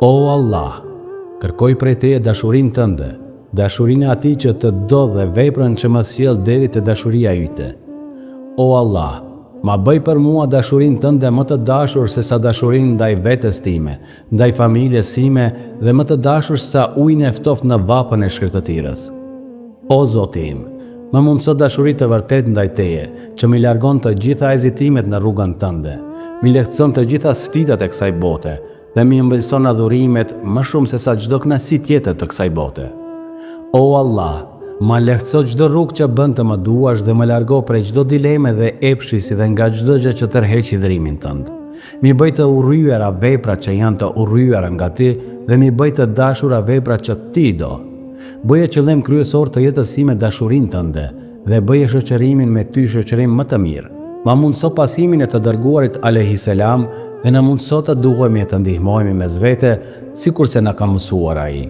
O Allah, kërkoj prej Teje dashurinë Tënde, dashurinë e Atij që të do dhe veprën që më sjell deri te dashuria yte. O Allah, ma bëj për mua dashurinë Tënde më të dashur se sa dashurinë ndaj vetes time, ndaj familjes sime dhe më të dashur se sa ujin e ftoft në vapën e shkretëtirës. O Zoti im, më mundëso dashuri të vërtet ndaj Teje, që mi largon të gjitha hezitimet në rrugën Tënde, mi lehtëson të gjitha sfidat e kësaj bote dhe mi ëmbëlson adhurimet më shumë se sa çdo kënaqësi tjetër të kësaj bote. O Allah, ma lehtëso çdo rrugë që bën të më duash dhe më largo prej çdo dileme dhe epshi si dhe nga çdo gjë që tërheq hidhrimin Tënd. Mi bëj të urryera veprat që janë të urryera nga Ti dhe mi bëj të dashura veprat që Ti do. Bëje qëllim kryesor të jetës sime dashurinë Tënde dhe bëje shoqërimin me Ty shoqërim më të mirë. Ma mundëso pasimin e të dërguarit alayhis salam dhe na mundëso të duhemi e të ndihmojmë mes vete, sikur se na ka mësuar ai.